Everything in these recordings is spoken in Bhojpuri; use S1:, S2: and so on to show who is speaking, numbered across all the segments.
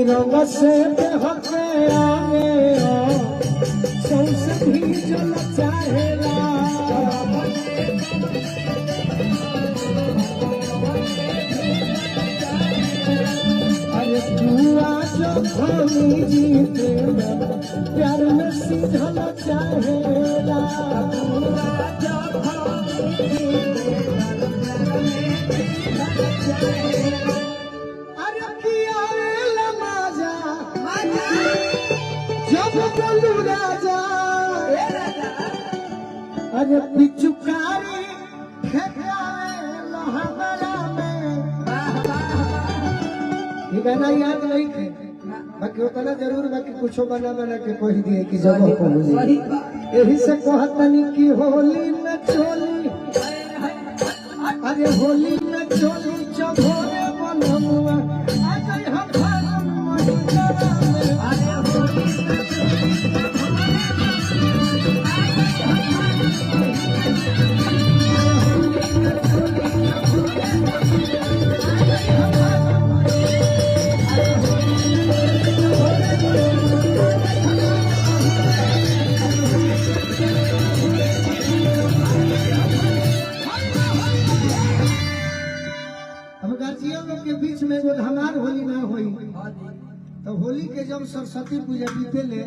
S1: रंग से हके आगे सौंसे भी जल चाहेला अरे पूरा जब जीते प्यार में सीधल चाहेला अरे पिचुकारी ये गाना याद नहीं थे बाकी होता ना जरूर बाकी कुछ बना बना के कह दिए कि जब यही से कहतनी कि होली में चोली अरे होली में चोली चभोरे बनमुआ आज हम फागुन महीना में अरे होली में के बीच में एगो धमाल होली ना होई तो होली के जब सरस्वती पूजा बीते ले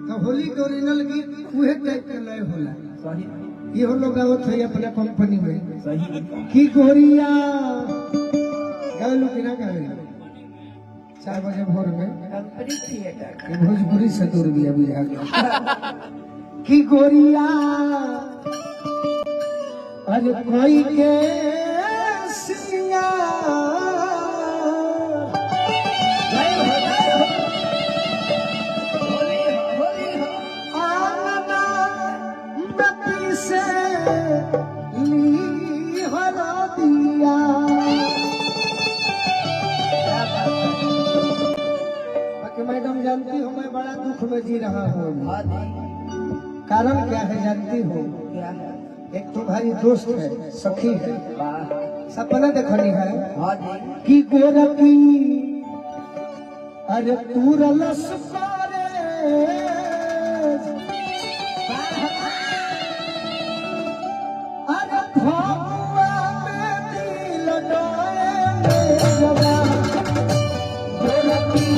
S1: तो होली के ओरिजिनल गीत उहे टाइप के लय होला ये हम लोग गावत है अपने कंपनी में की गोरिया गावलू कि ना गावे 4 बजे भोर में कंपनी थिएटर भोजपुरी से दूर भी बुझा गया की गोरिया अरे कोई के मैडम जानती हो मैं बड़ा दुख में जी रहा हूँ कारण क्या है जानती हो एक तो भाई दोस्त है सखी है सपना देखनी है कि गोरखी अरे पूरलस पारे अरे भगवा में दिल डोए जवा गोरखी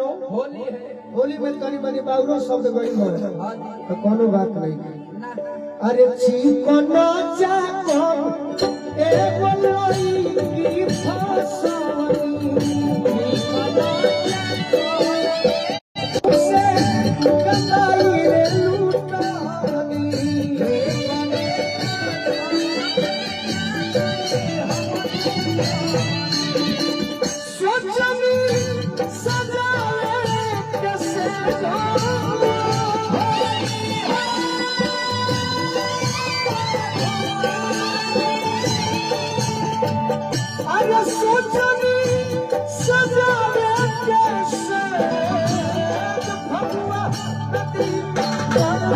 S1: होली में करीब बाउरो सब शब्द गई हो तो कोनो बात नहीं। अरे चिकना जाको ए बोलोई की फसानी से कलाई रे लूटानी सोचनी सजाए कैसे अरे सोचनी सजाए कैसे भगवा नदी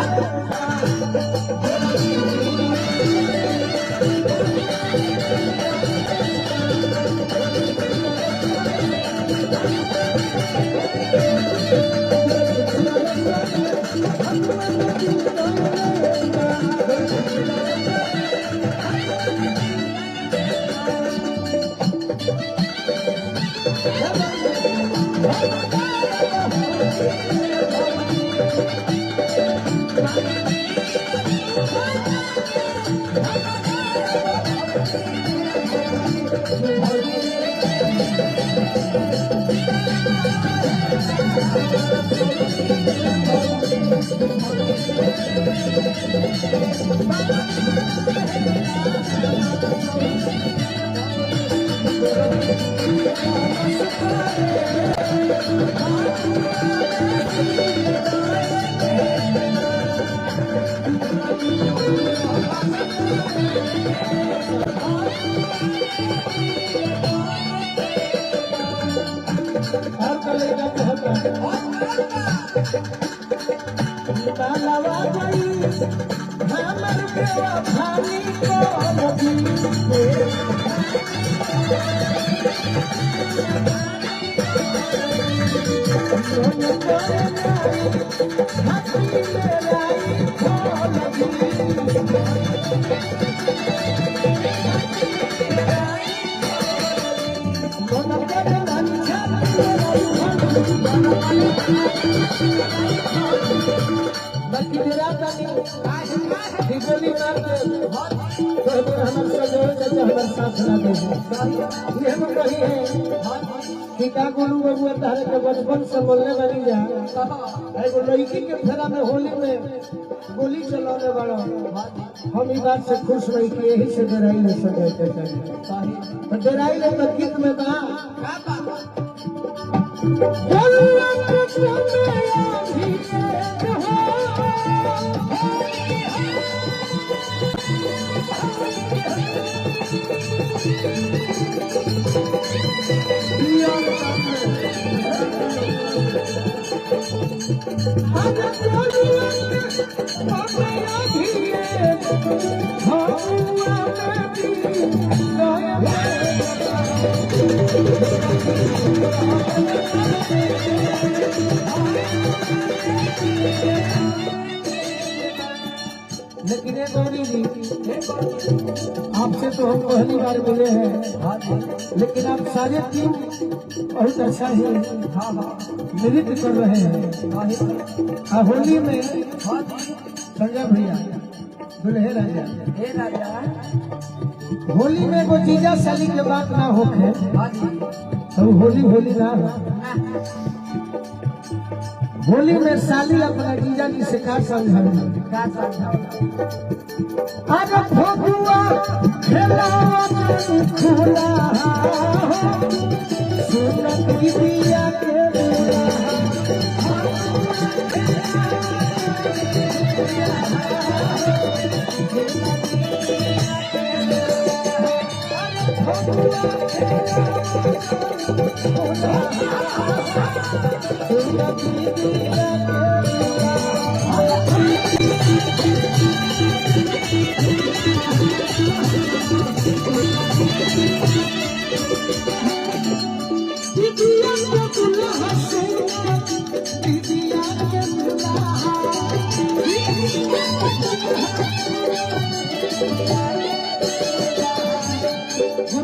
S1: तालावा गई हमर बेवफानी को बचपन से बोलने वाली जा एगो लड़की के फेरा में होली में गोली चलाने वाला हम ई बात से खुश रही कि यही से डराई ले सके तो डराई ले तो गीत में बा लेकिन गौरी जी आपसे तो हम पहली बार मिले हैं, लेकिन आप सारे टीम बहुत अच्छा ही नृत्य कर रहे हैं। होली में संजय भैया दुल्हे राजा होली में वो जीजा साली के बात ना होके तो होली ना हो। होली में साली अपना जीजा जी से का समझाऊंगा अरे फगुआ खेला खुला सुनत गिरिया के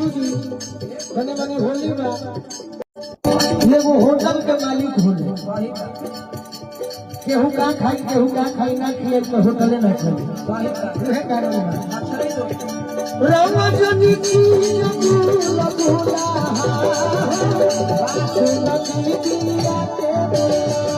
S1: बने बने होली में ये वो होटल के मालिक होले केहू का खाई ना खिए तो होटले ना चले उहे कारण है रंजनी की बुला बुला सुनती दिया तेरे